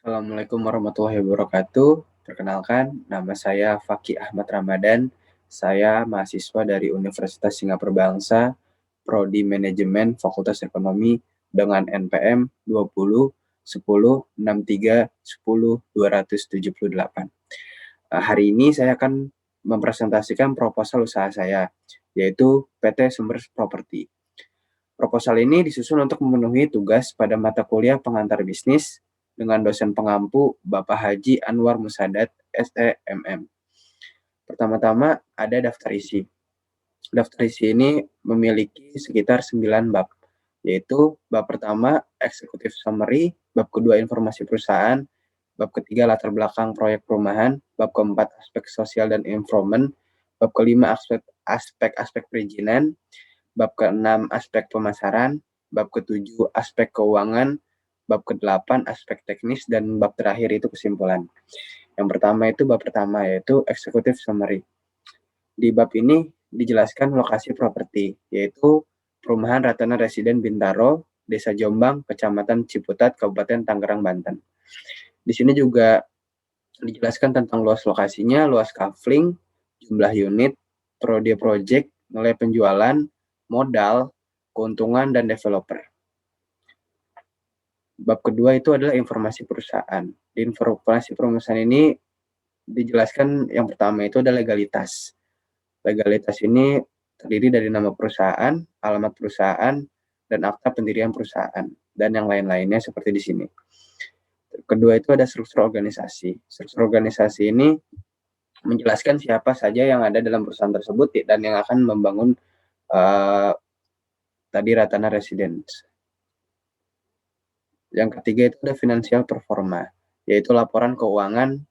Assalamualaikum warahmatullahi wabarakatuh. Perkenalkan, nama saya Fakih Ahmad Ramadan. Saya mahasiswa dari Universitas Singapura Bangsa, Prodi Manajemen Fakultas Ekonomi dengan NPM 20 10 63 10 278. Hari ini saya akan mempresentasikan proposal usaha saya, yaitu PT Sumber Properti. Proposal ini disusun untuk memenuhi tugas pada mata kuliah pengantar bisnis dengan dosen pengampu Bapak Haji Anwar Musadat, SEMM. Pertama-tama ada daftar isi. Daftar isi ini memiliki sekitar 9 bab, yaitu bab pertama Executive Summary, bab kedua Informasi Perusahaan, bab ketiga Latar Belakang Proyek Perumahan, bab keempat Aspek Sosial dan Environment, bab kelima Aspek Perizinan, bab ke-6 aspek pemasaran, bab ke-7 aspek keuangan, bab ke-8 aspek teknis, dan bab terakhir itu kesimpulan. Yang pertama itu bab pertama, yaitu Executive Summary. Di bab ini dijelaskan lokasi properti, yaitu Perumahan Ratana Residen Bintaro, Desa Jombang, Kecamatan Ciputat, Kabupaten Tangerang, Banten. Di sini juga dijelaskan tentang luas lokasinya, luas kafling, jumlah unit, prode project, nilai penjualan, modal, keuntungan, dan developer. Bab kedua itu adalah informasi perusahaan. Di informasi perusahaan ini dijelaskan yang pertama itu adalah legalitas. Legalitas ini terdiri dari nama perusahaan, alamat perusahaan, dan akta pendirian perusahaan, dan yang lain-lainnya seperti di sini. Kedua itu ada struktur organisasi. Struktur organisasi ini menjelaskan siapa saja yang ada dalam perusahaan tersebut dan yang akan membangun tadi Ratana Residence. Yang ketiga itu ada financial performa, yaitu laporan keuangan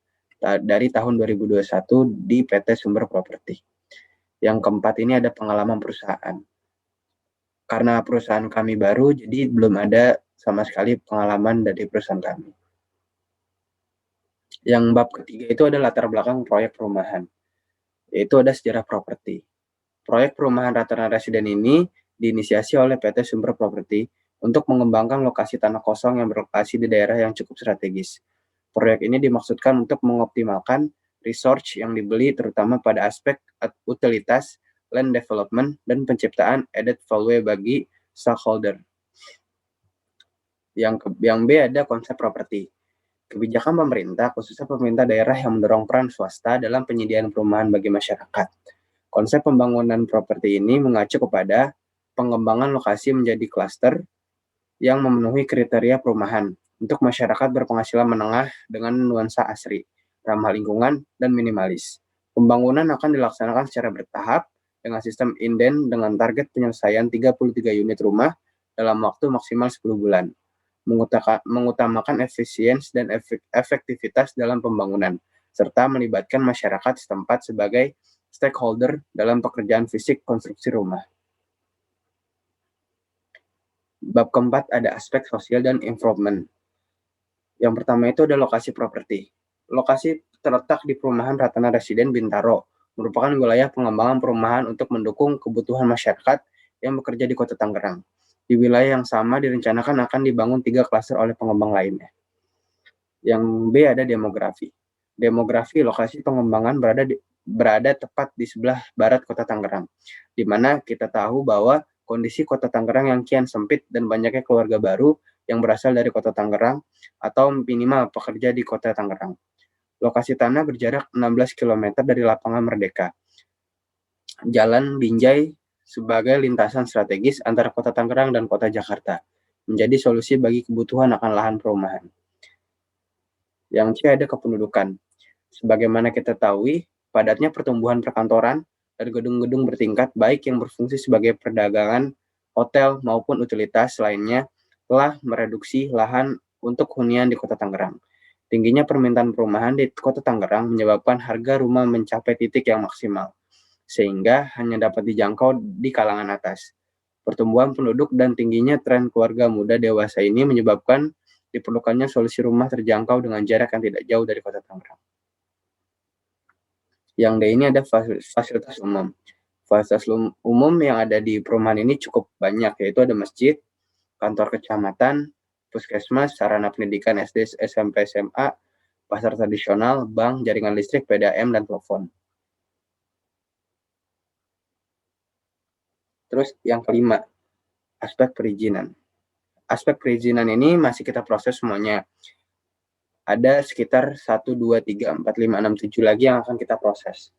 dari tahun 2021 di PT Sumber Properti. Yang keempat ini ada pengalaman perusahaan. Karena perusahaan kami baru, jadi belum ada sama sekali pengalaman dari perusahaan kami. Yang bab ketiga itu ada latar belakang proyek perumahan, yaitu ada sejarah properti. Proyek perumahan Ratana Residen ini diinisiasi oleh PT Sumber Properti untuk mengembangkan lokasi tanah kosong yang berlokasi di daerah yang cukup strategis. Proyek ini dimaksudkan untuk mengoptimalkan resource yang dibeli terutama pada aspek utilitas, land development, dan penciptaan added value bagi stakeholder. Yang B ada konsep properti. Kebijakan pemerintah, khususnya pemerintah daerah yang mendorong peran swasta dalam penyediaan perumahan bagi masyarakat. Konsep pembangunan properti ini mengacu kepada pengembangan lokasi menjadi klaster yang memenuhi kriteria perumahan untuk masyarakat berpenghasilan menengah dengan nuansa asri, ramah lingkungan, dan minimalis. Pembangunan akan dilaksanakan secara bertahap dengan sistem inden dengan target penyelesaian 33 unit rumah dalam waktu maksimal 10 bulan. Mengutamakan efisiensi dan efektivitas dalam pembangunan, serta melibatkan masyarakat setempat sebagai stakeholder dalam pekerjaan fisik konstruksi rumah. Bab keempat ada aspek sosial dan environment. Yang pertama itu ada lokasi properti. Lokasi terletak di perumahan Ratana Residen Bintaro, merupakan wilayah pengembangan perumahan untuk mendukung kebutuhan masyarakat yang bekerja di Kota Tangerang. Di wilayah yang sama direncanakan akan dibangun 3 klaster oleh pengembang lainnya. Yang B ada demografi. Demografi lokasi pengembangan berada tepat di sebelah barat Kota Tangerang, di mana kita tahu bahwa kondisi Kota Tangerang yang kian sempit dan banyaknya keluarga baru yang berasal dari Kota Tangerang atau minimal pekerja di Kota Tangerang. Lokasi tanah berjarak 16 km dari lapangan Merdeka. Jalan Binjai sebagai lintasan strategis antara Kota Tangerang dan Kota Jakarta, menjadi solusi bagi kebutuhan akan lahan perumahan. Yang C ada kependudukan. Sebagaimana kita tahu, padatnya pertumbuhan perkantoran dan gedung-gedung bertingkat baik yang berfungsi sebagai perdagangan, hotel maupun utilitas lainnya telah mereduksi lahan untuk hunian di Kota Tangerang. Tingginya permintaan perumahan di Kota Tangerang menyebabkan harga rumah mencapai titik yang maksimal, sehingga hanya dapat dijangkau di kalangan atas. Pertumbuhan penduduk dan tingginya tren keluarga muda dewasa ini menyebabkan diperlukannya solusi rumah terjangkau dengan jarak yang tidak jauh dari Kota Tangerang. Yang D ini ada fasilitas umum. Fasilitas umum yang ada di perumahan ini cukup banyak, yaitu ada masjid, kantor kecamatan, puskesmas, sarana pendidikan SD, SMP, SMA, pasar tradisional, bank, jaringan listrik, PDAM, dan telepon. Terus yang kelima, aspek perizinan. Aspek perizinan ini masih kita proses semuanya. Ada sekitar 1, 2, 3, 4, 5, 6, 7 lagi yang akan kita proses.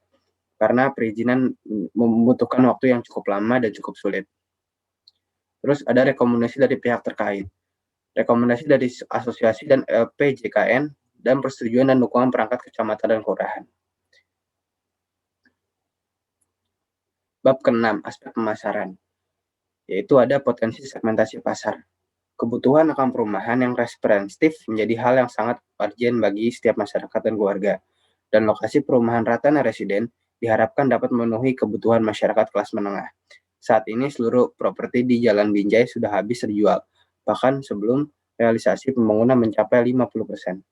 Karena perizinan membutuhkan waktu yang cukup lama dan cukup sulit. Terus ada rekomendasi dari pihak terkait. Rekomendasi dari asosiasi dan LPJKN dan persetujuan dan dukungan perangkat kecamatan dan kelurahan. Bab ke-6, aspek pemasaran, yaitu ada potensi segmentasi pasar. Kebutuhan akan perumahan yang responsif menjadi hal yang sangat urgent bagi setiap masyarakat dan keluarga. Dan lokasi perumahan Ratana Residen diharapkan dapat memenuhi kebutuhan masyarakat kelas menengah. Saat ini seluruh properti di Jalan Binjai sudah habis terjual, bahkan sebelum realisasi pembangunan mencapai 50%.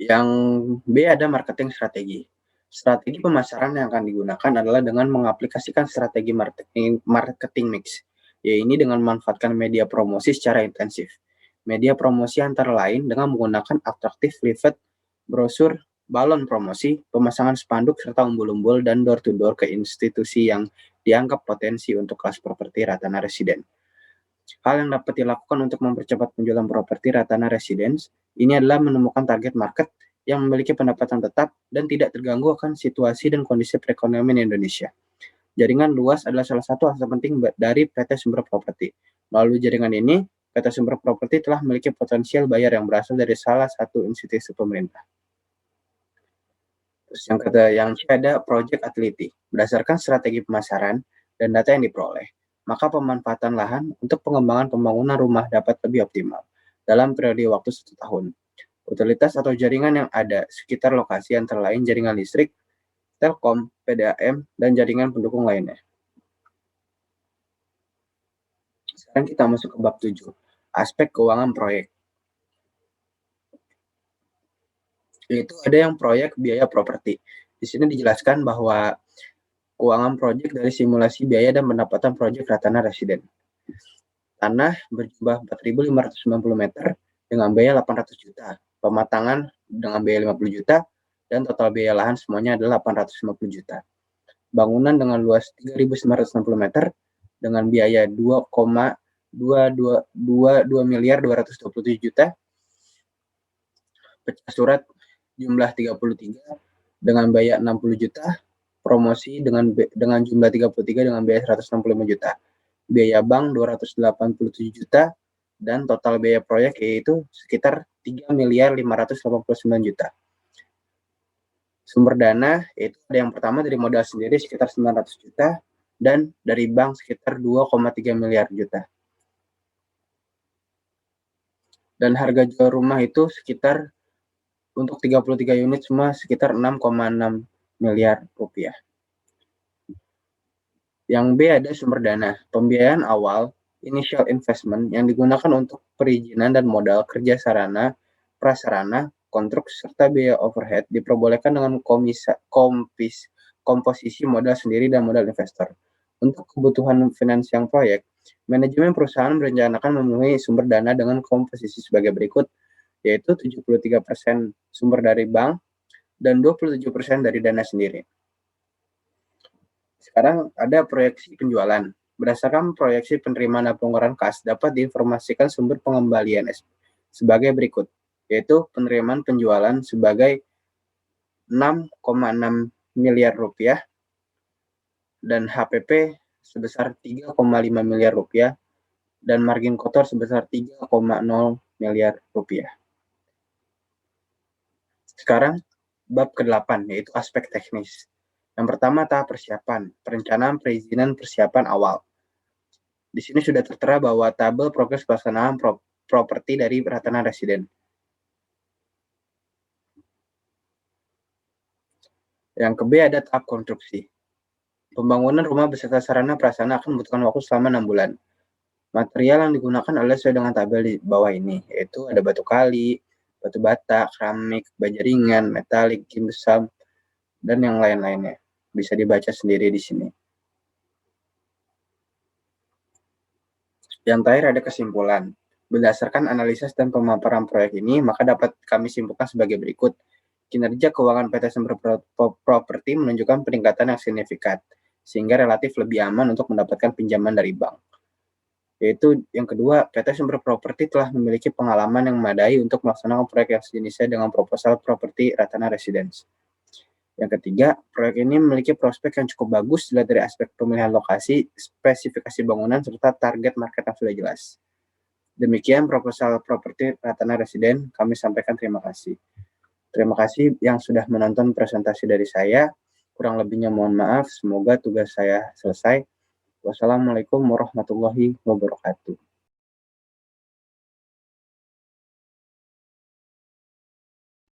Yang B ada marketing strategi. Strategi pemasaran yang akan digunakan adalah dengan mengaplikasikan strategi marketing mix, yaitu dengan memanfaatkan media promosi secara intensif. Media promosi antara lain dengan menggunakan atraktif leaflet, brosur, balon promosi, pemasangan spanduk, serta umbul-umbul dan door-to-door ke institusi yang dianggap potensi untuk kelas properti Ratana Residen. Hal yang dapat dilakukan untuk mempercepat penjualan properti Ratana Residence ini adalah menemukan target market yang memiliki pendapatan tetap dan tidak terganggu akan situasi dan kondisi perekonomian Indonesia. Jaringan luas adalah salah satu aspek penting dari PT Sumber Properti. Melalui jaringan ini, PT Sumber Properti telah memiliki potensial bayar yang berasal dari salah satu institusi pemerintah. Terus yang C ada Project Ability. Berdasarkan strategi pemasaran dan data yang diperoleh, maka pemanfaatan lahan untuk pengembangan pembangunan rumah dapat lebih optimal dalam periode waktu 1 tahun. Utilitas atau jaringan yang ada sekitar lokasi antara lain jaringan listrik, telkom, PDAM, dan jaringan pendukung lainnya. Sekarang kita masuk ke bab 7, aspek keuangan proyek. Yaitu ada yang proyek biaya properti. Di sini dijelaskan bahwa keuangan proyek dari simulasi biaya dan pendapatan proyek Ratana Residen. Tanah berjumlah 4.590 meter dengan biaya 800 juta. Pematangan dengan biaya 50 juta dan total biaya lahan semuanya adalah 850 juta. Bangunan dengan luas 3.960 meter dengan biaya 2,222 miliar 227 juta. Pecah surat jumlah 33 dengan biaya 60 juta. Promosi dengan jumlah 33 dengan biaya 165 juta. Biaya bank 287 juta dan total biaya proyek yaitu sekitar 3 miliar 589 juta. Sumber dana yaitu ada yang pertama dari modal sendiri sekitar 900 juta dan dari bank sekitar 2,3 miliar juta. Dan harga jual rumah itu sekitar untuk 33 unit semua sekitar 6,6 miliar rupiah. Yang B ada sumber dana, pembiayaan awal, initial investment yang digunakan untuk perizinan dan modal kerja sarana, prasarana, konstruksi serta biaya overhead diperbolehkan dengan komposisi modal sendiri dan modal investor. Untuk kebutuhan finansial proyek, manajemen perusahaan merencanakan memenuhi sumber dana dengan komposisi sebagai berikut, yaitu 73% sumber dari bank dan 27% dari dana sendiri. Sekarang ada proyeksi penjualan. Berdasarkan proyeksi penerimaan dan pengeluaran kas dapat diinformasikan sumber pengembalian sebagai berikut, yaitu penerimaan penjualan sebagai 6,6 miliar rupiah dan HPP sebesar 3,5 miliar rupiah dan margin kotor sebesar 3,0 miliar rupiah. Sekarang bab ke-8 yaitu aspek teknis. Yang pertama tahap persiapan, perencanaan perizinan persiapan awal. Di sini sudah tertera bahwa tabel progres pelaksanaan properti dari Ratana Residen. Yang ke B ada tahap konstruksi. Pembangunan rumah beserta sarana prasarana akan membutuhkan waktu selama 6 bulan. Material yang digunakan adalah sesuai dengan tabel di bawah ini, yaitu ada batu kali, batu bata, keramik, baja ringan, metalik, gypsum, dan yang lain-lainnya. Bisa dibaca sendiri di sini. Yang terakhir ada kesimpulan. Berdasarkan analisis dan pemaparan proyek ini, maka dapat kami simpulkan sebagai berikut. Kinerja keuangan PT Sumber Properti menunjukkan peningkatan yang signifikan, sehingga relatif lebih aman untuk mendapatkan pinjaman dari bank. Yaitu yang kedua, PT Sumber Properti telah memiliki pengalaman yang memadai untuk melaksanakan proyek yang sejenisnya dengan proposal properti Ratana Residence. Yang ketiga, proyek ini memiliki prospek yang cukup bagus dilihat dari aspek pemilihan lokasi, spesifikasi bangunan, serta target market yang sudah jelas. Demikian proposal properti Ratana Residen, kami sampaikan terima kasih. Terima kasih yang sudah menonton presentasi dari saya. Kurang lebihnya mohon maaf, semoga tugas saya selesai. Wassalamualaikum warahmatullahi wabarakatuh.